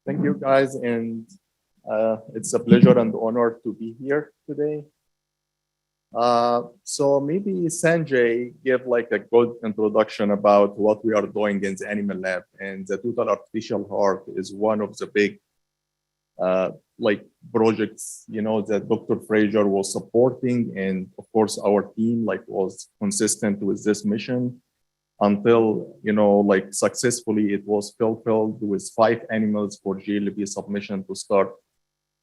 Thank you, guys, and it's a pleasure and honor to be here today. So maybe Sanjay give like a good introduction about what we are doing in the animal lab, and the total artificial heart is one of the big uh, like projects, that Dr. Fraser was supporting, and of course our team like was consistent with this mission until like successfully it was fulfilled with 5 animals for GLP submission to start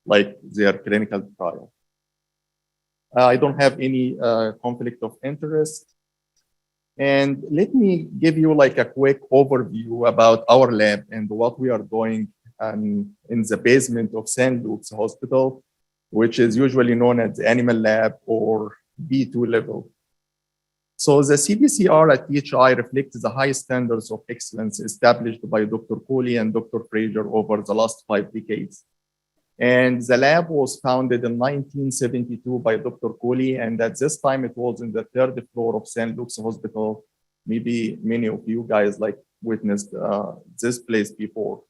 like their clinical trial. I don't have any conflict of interest. And let me give you like a quick overview about our lab and what we are doing in the basement of St. Luke's Hospital, which is usually known as the animal lab or B2 level. So the CBCR at THI reflects the high standards of excellence established by Dr. Cooley and Dr. Fraser over the last 5 decades. And the lab was founded in 1972 by Dr. Cooley, and at this time it was in the 3rd floor of St. Luke's Hospital. Maybe many of you guys like witnessed this place before.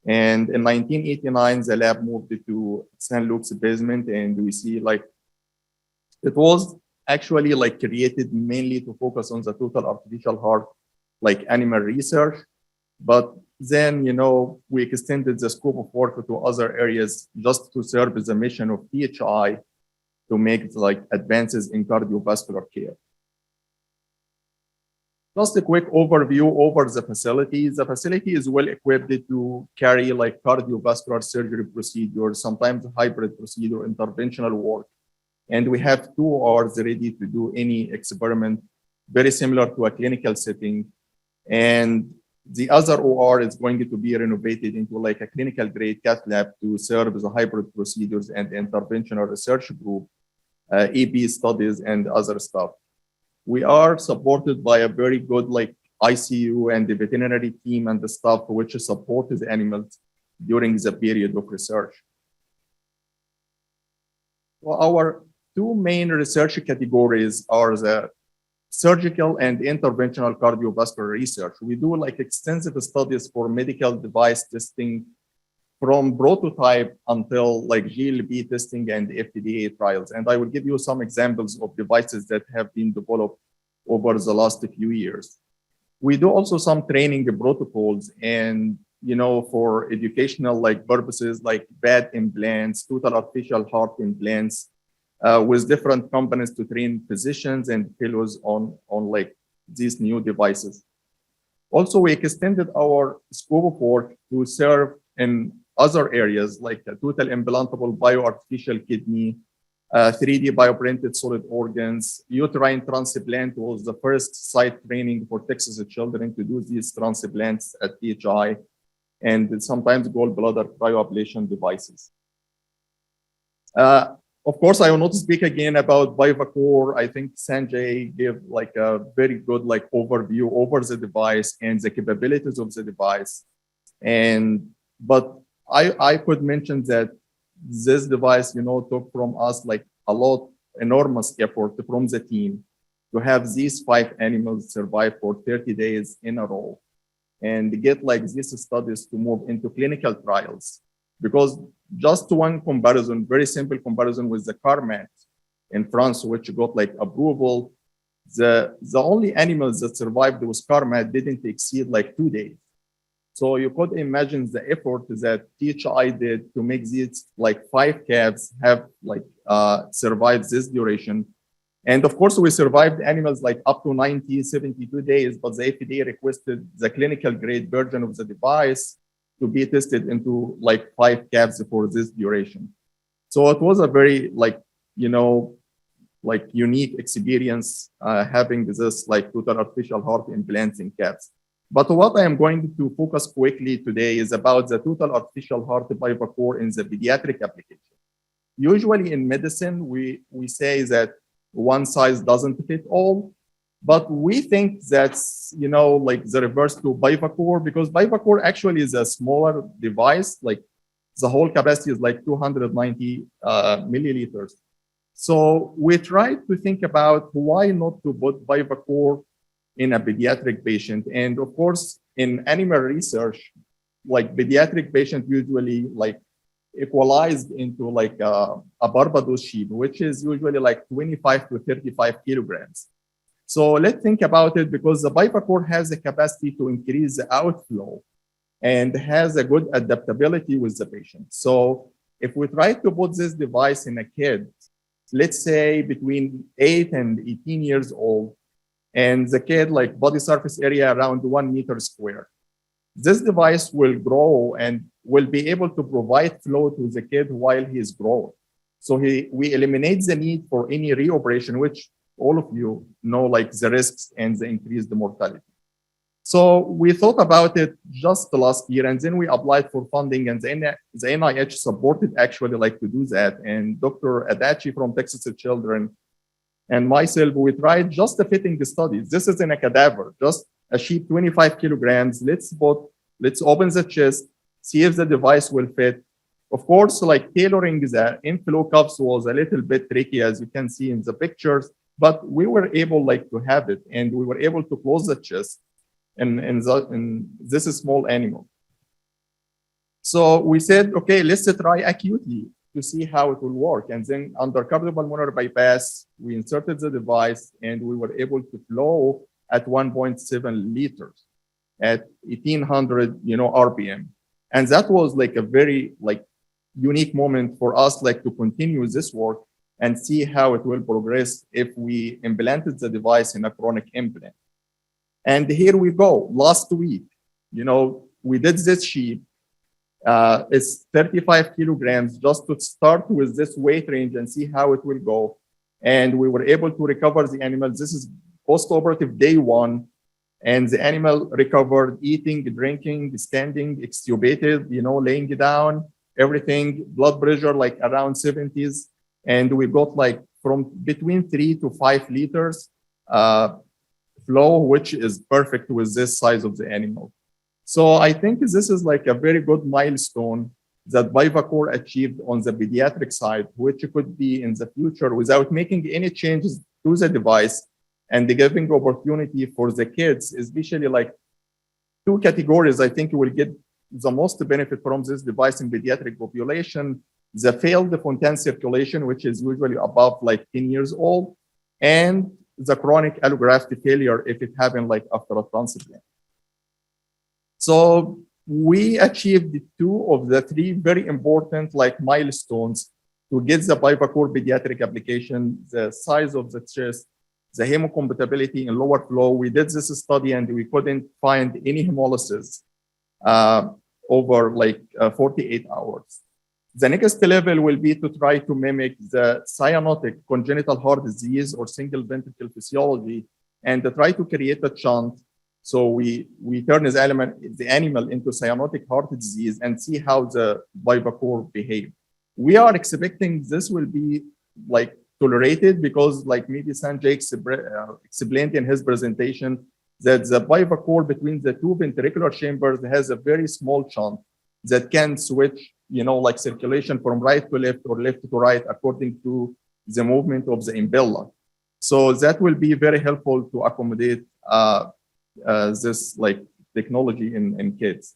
And in 1989, the lab moved to St. Luke's basement, and we see like it was actually like created mainly to focus on the total artificial heart, like animal research. But then, we extended the scope of work to other areas just to serve the mission of THI to make like advances in cardiovascular care. Just a quick overview over the facility. The facility is well equipped to carry like cardiovascular surgery procedures, sometimes hybrid procedure, interventional work. And we have 2 hours ready to do any experiment, very similar to a clinical setting. And the other OR is going to be renovated into like a clinical grade cath lab to serve as a hybrid procedures and interventional research group, EP studies and other stuff. We are supported by a very good like ICU and the veterinary team and the staff which support the animals during the period of research. Well, our 2 main research categories are the surgical and interventional cardiovascular research. We do like extensive studies for medical device testing from prototype until like GLP testing and FDA trials. And I will give you some examples of devices that have been developed over the last few years. We do also some training protocols and, for educational like purposes, like bad implants, total artificial heart implants, with different companies to train physicians and fellows on like these new devices. Also, we extended our scope of work to serve in other areas like a total implantable bioartificial kidney, 3D bioprinted solid organs. Uterine transplant was the first site training for Texas children to do these transplants at THI, and sometimes gallbladder cryoablation devices. Of course, I will not speak again about BivaCore. I think Sanjay gave like a very good like overview over the device and the capabilities of the device. But I could mention that this device, took from us like a lot, enormous effort from the team to have these 5 animals survive for 30 days in a row and get like these studies to move into clinical trials. Because just one comparison, very simple comparison with the CARMAT in France, which got like approval, the only animals that survived with CARMAT didn't exceed like 2 days. So you could imagine the effort that THI did to make these like 5 calves have like survived this duration. And of course, we survived animals like up to 90, 72 days, but the FDA requested the clinical grade version of the device to be tested into like 5 calves for this duration. So it was a very like, like unique experience having this like total artificial heart implants in cats. But what I am going to focus quickly today is about the total artificial heart BivaCore in the pediatric application. Usually in medicine, we say that one size doesn't fit all. But we think that's, like the reverse to BivaCore, because BivaCore actually is a smaller device, like the whole capacity is like 290 milliliters. So we tried to think about why not to put BivaCore in a pediatric patient. And of course, in animal research, like pediatric patient usually like equalized into like a Barbados sheep, which is usually like 25 to 35 kilograms. So let's think about it, because the Bivacor has the capacity to increase the outflow and has a good adaptability with the patient. So if we try to put this device in a kid, let's say between 8 and 18 years old, and the kid like body surface area around 1 meter square, this device will grow and will be able to provide flow to the kid while he is growing. So we eliminate the need for any reoperation, which all of you know, like the risks and the increased mortality. So we thought about it just last year, and then we applied for funding, and the NIH supported actually like to do that. And Dr. Adachi from Texas Children and myself, we tried just a fitting study. This is in a cadaver, just a sheep 25 kilograms. Let's open the chest, see if the device will fit. Of course, like tailoring the inflow cups was a little bit tricky, as you can see in the pictures, but we were able like to have it, and we were able to close the chest in this small animal. So we said, okay, let's try acutely to see how it will work. And then under cardiopulmonary bypass, we inserted the device, and we were able to flow at 1.7 liters at 1800, RPM. And that was like a very like unique moment for us, like to continue this work and see how it will progress if we implanted the device in a chronic implant. And here we go. Last week, we did this sheep. It's 35 kilograms, just to start with this weight range and see how it will go. And we were able to recover the animal. This is post-operative day 1. And the animal recovered, eating, drinking, standing, extubated, laying down, everything, blood pressure like around 70s. And we got like from between 3 to 5 liters flow, which is perfect with this size of the animal. So I think this is like a very good milestone that Bivacor achieved on the pediatric side, which could be in the future without making any changes to the device, and giving opportunity for the kids, especially like 2 categories. I think you will get the most benefit from this device in pediatric population: the failed Fontan circulation, which is usually above like 10 years old, and the chronic allograft failure if it happened like after a transplant. So we achieved 2 of the 3 very important like milestones to get the Bivacor pediatric application: the size of the chest, the hemocompatibility and lower flow. We did this study and we couldn't find any hemolysis over like 48 hours. The next level will be to try to mimic the cyanotic congenital heart disease or single ventricle physiology, and to try to create a shunt. So we turn the animal into cyanotic heart disease and see how the Bivacor behave. We are expecting this will be like tolerated, because like maybe Sanjay explained in his presentation, that the Bivacor between the 2 ventricular chambers has a very small shunt that can switch, like circulation from right to left or left to right according to the movement of the impella. So that will be very helpful to accommodate this like technology in kids.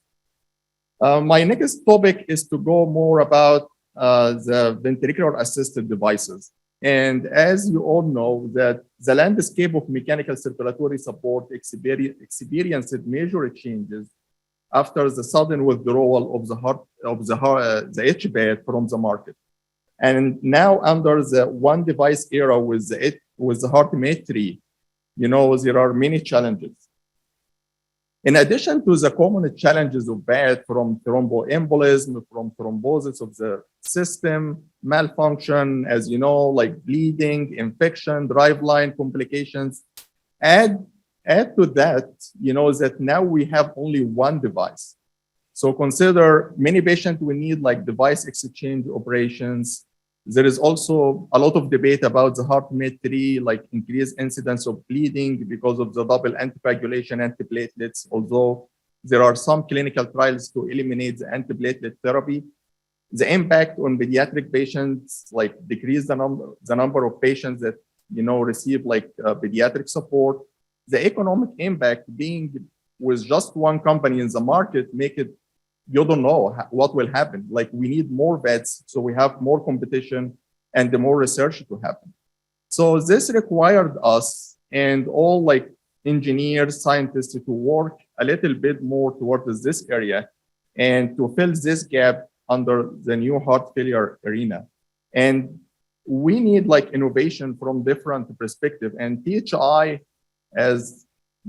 My next topic is to go more about the ventricular assisted devices. And as you all know, that the landscape of mechanical circulatory support experienced major changes after the sudden withdrawal of the HBAT from the market. And now under the one device era with the HeartMate 3, there are many challenges. In addition to the common challenges of BAT, from thromboembolism, from thrombosis of the system, malfunction, as you know, like bleeding, infection, driveline complications, add to that, that now we have only one device. So consider many patients will need like device exchange operations. There is also a lot of debate about the HeartMate 3, like increased incidence of bleeding because of the double anticoagulation antiplatelets, although there are some clinical trials to eliminate the antiplatelet therapy. The impact on pediatric patients, like decrease the number of patients that, receive like pediatric support. The economic impact being with just one company in the market make it you don't know what will happen. Like we need more vets, so we have more competition and the more research to happen. So this required us and all like engineers, scientists to work a little bit more towards this area and to fill this gap under the new heart failure arena. And we need like innovation from different perspective. And PHI, as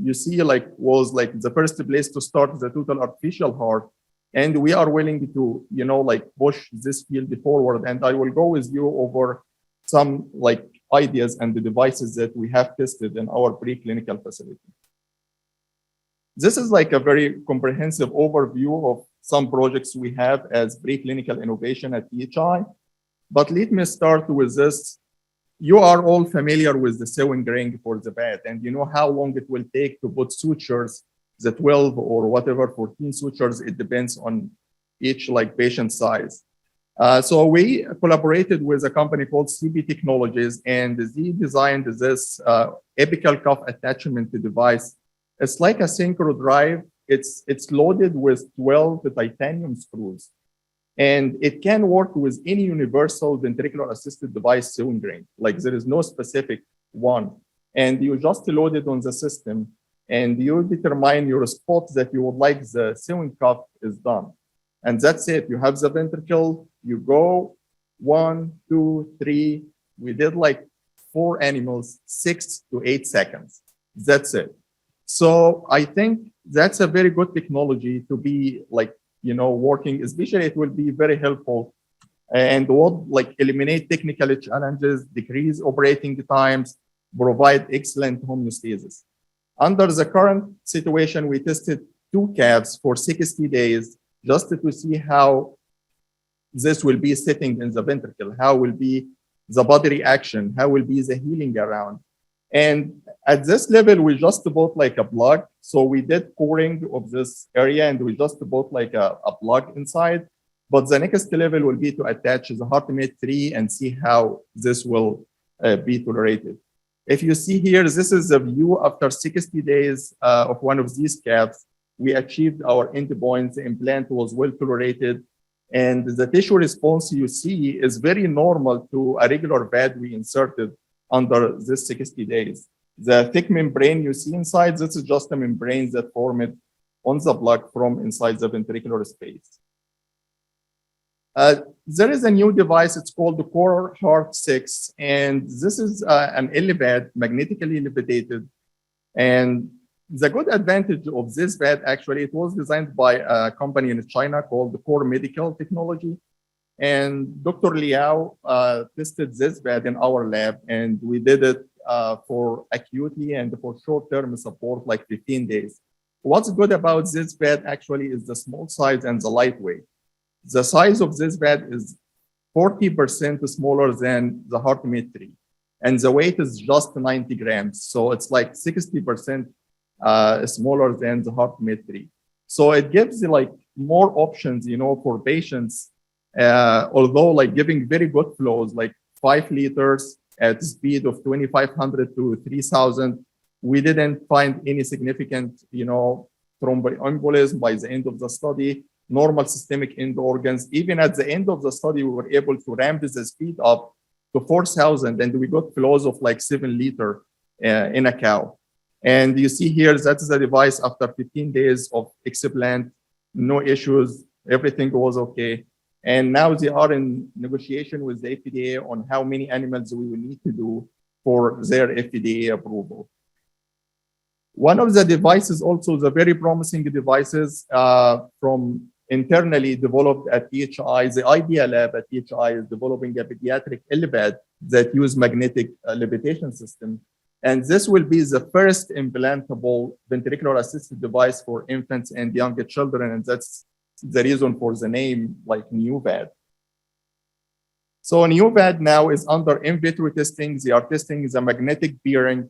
you see, like was like the first place to start the total artificial heart. And we are willing to, you know, like push this field forward. And I will go with you over some like ideas and the devices that we have tested in our preclinical facility. This is like a very comprehensive overview of some projects we have as preclinical innovation at PHI. But let me start with this. You are all familiar with the sewing ring for the bat, and you know how long it will take to put sutures, the 12 or whatever, 14 sutures, it depends on each like patient size. So we collaborated with a company called CB Technologies, and they designed this apical cuff attachment device. It's like a synchro drive. It's loaded with 12 titanium screws, and it can work with any universal ventricular assisted device sewing ring. Like there is no specific one, and you just load it on the system, and you determine your spot that you would like the sewing cuff is done. And that's it. You have the ventricle, you go 1, 2, 3. We did like 4 animals, 6 to 8 seconds. That's it. So I think that's a very good technology to be like, you know, working, especially it will be very helpful and would like eliminate technical challenges, decrease operating times, provide excellent homeostasis. Under the current situation, we tested 2 calves for 60 days just to see how this will be sitting in the ventricle, how will be the body reaction, how will be the healing around. And at this level, we just bought like a plug. So we did coring of this area and we just bought like a plug inside. But the next level will be to attach the HeartMate 3 and see how this will be tolerated. If you see here, this is a view after 60 days of one of these calves. We achieved our endpoints. The implant was well tolerated. And the tissue response you see is very normal to a regular VAD we inserted under this 60 days. The thick membrane you see inside, this is just a membrane that formed on the plug from inside the ventricular space. There is a new device, it's called the Core Heart 6, and this is an LVAD, magnetically levitated. And the good advantage of this VAD, actually, it was designed by a company in China called the Core Medical Technology. And Dr. Liao tested this VAD in our lab, and we did it for acuity and for short-term support, like 15 days. What's good about this VAD actually is the small size and the lightweight. The size of this VAD is 40% smaller than the HeartMate 3, and the weight is just 90 grams. So it's like 60% smaller than the HeartMate 3. So it gives like more options, you know, for patients. Although like giving very good flows, like 5 liters at speed of 2,500 to 3,000, we didn't find any significant, you know, thromboembolism by the end of the study, normal systemic end organs. Even at the end of the study, we were able to ramp the speed up to 4,000, and we got flows of like 7 liters in a cow. And you see here, that is a device after 15 days of explant, no issues, everything was okay. And now they are in negotiation with the FDA on how many animals we will need to do for their FDA approval. One of the devices, also the very promising devices from internally developed at PHI, the Idea Lab at PHI is developing a pediatric LVAD that use magnetic levitation system. And this will be the first implantable ventricular assisted device for infants and young children. And that's the reason for the name, like NewVAD. So NewVAD now is under in vitro testing. They are testing the magnetic bearing,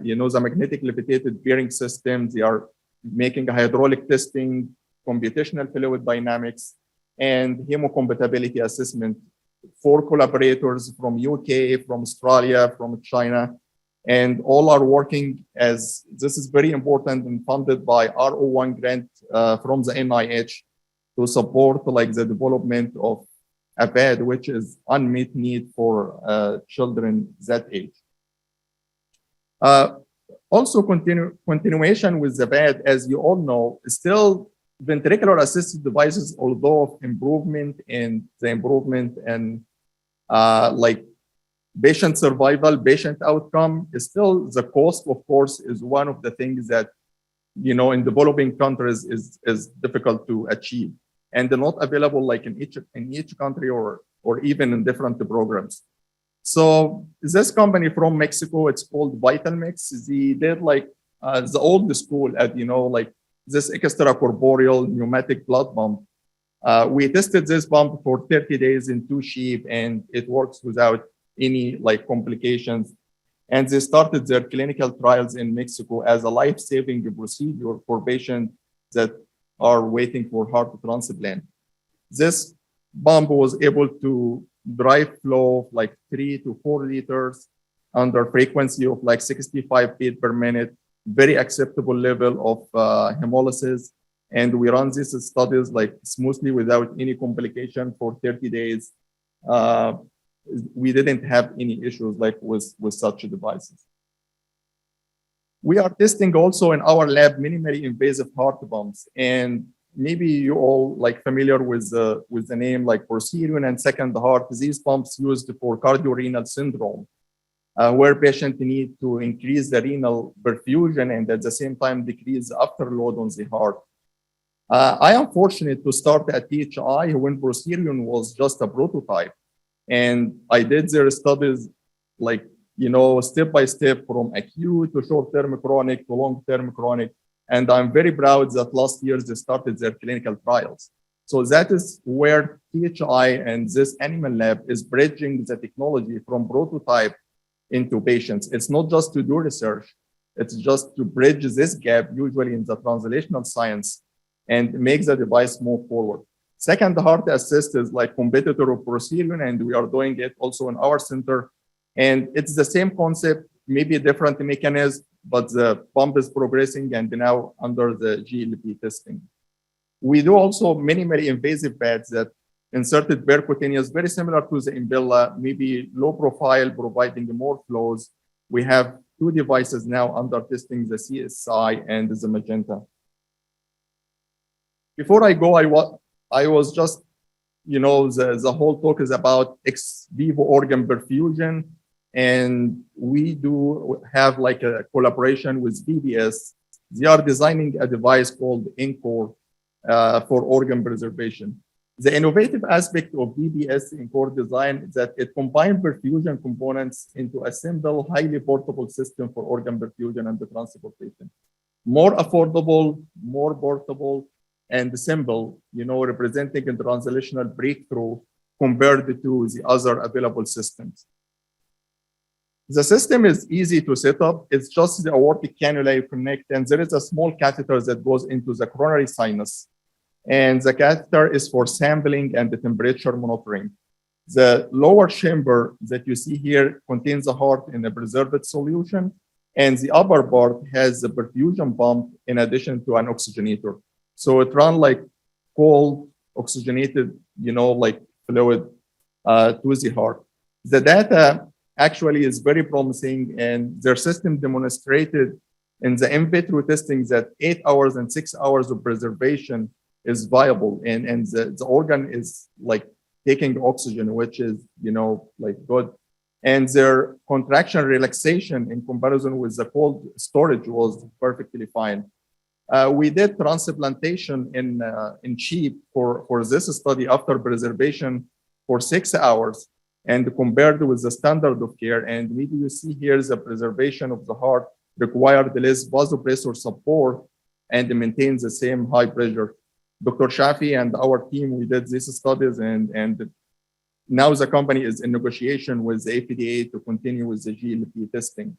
you know, the magnetic levitated bearing system. They are making a hydraulic testing, computational fluid dynamics, and hemocompatibility assessment for collaborators from UK, from Australia, from China, and all are working as this is very important and funded by R01 grant from the NIH to support like the development of a bed, which is unmet need for children that age. Also, continuation with the bed, as you all know, still ventricular assisted devices, although of improvement and the improvement and like patient survival, patient outcome, is still the cost, of course, is one of the things that, you know, in developing countries is difficult to achieve and not available like in each country or even in different programs. So this company from Mexico, it's called Vitalmix. They did like the old school at, you know, like this extracorporeal pneumatic blood pump. We tested this pump for 30 days in 2 sheep, and it works without any like complications. And they started their clinical trials in Mexico as a life-saving procedure for patients that are waiting for heart transplant. This pump was able to drive flow of like 3 to 4 liters under frequency of like 65 beats per minute, very acceptable level of hemolysis. And we run these studies like smoothly without any complication for 30 days. We didn't have any issues like with such devices. We are testing also in our lab minimally invasive heart pumps, and maybe you all like familiar with the name like Perfusion and second heart. These pumps used for cardiorenal syndrome, where patients need to increase the renal perfusion and at the same time decrease the afterload on the heart. I am fortunate to start at THI when Perfusion was just a prototype. And I did their studies like, you know, step by step from acute to short-term chronic to long-term chronic. And I'm very proud that last year they started their clinical trials. So that is where THI and this animal lab is bridging the technology from prototype into patients. It's not just to do research, it's just to bridge this gap, usually in the translational science, and make the device move forward. Second heart assist is like competitor of Perfusion, and we are doing it also in our center. And it's the same concept, maybe a different mechanism, but the pump is progressing and now under the GLP testing. We do also minimally invasive beds that inserted percutaneous, very similar to the Impella, maybe low profile, providing more flows. We have 2 devices now under testing, the CSI and the Magenta. Before I go, I was just, you know, the whole talk is about ex vivo organ perfusion. And we do have like a collaboration with BBS. They are designing a device called Encore for organ preservation. The innovative aspect of BBS Encore design is that it combines perfusion components into a simple, highly portable system for organ perfusion and the transportation. More affordable, more portable, and simple, you know, representing a translational breakthrough compared to the other available systems. The system is easy to set up. It's just the aortic cannula you connect, and there is a small catheter that goes into the coronary sinus. And the catheter is for sampling and the temperature monitoring. The lower chamber that you see here contains the heart in a preserved solution, and the upper part has the perfusion pump in addition to an oxygenator. So it runs like cold, oxygenated, you know, like fluid to the heart. The data actually is very promising, and their system demonstrated in the in vitro testing that 8 hours and 6 hours of preservation is viable, and the organ is like taking oxygen, which is, you know, like good. And their contraction relaxation in comparison with the cold storage was perfectly fine. We did transplantation in sheep for this study after preservation for 6 hours and compared with the standard of care. And maybe you see here the preservation of the heart required less vasopressor support and maintains the same high pressure. Dr. Shafi and our team, we did these studies, and now the company is in negotiation with the FDA to continue with the GLP testing.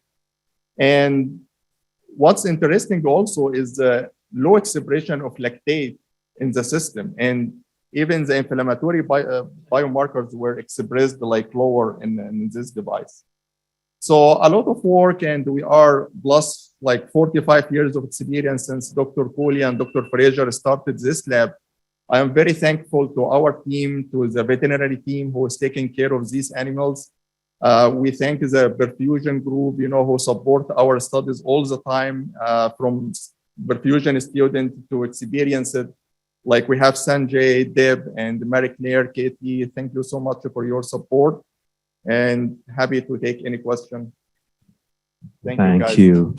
And what's interesting also is the low expression of lactate in the system. And even the inflammatory biomarkers were expressed like lower in this device. So a lot of work, and we are plus like 45 years of experience since Dr. Cooley and Dr. Fraser started this lab. I am very thankful to our team, to the veterinary team who is taking care of these animals. We thank the perfusion group, who support our studies all the time, from perfusion student to experienced. Like we have Sanjay, Deb, and Marie Claire, Katie. Thank you so much for your support, and happy to take any question. Thank you, guys. Thank you.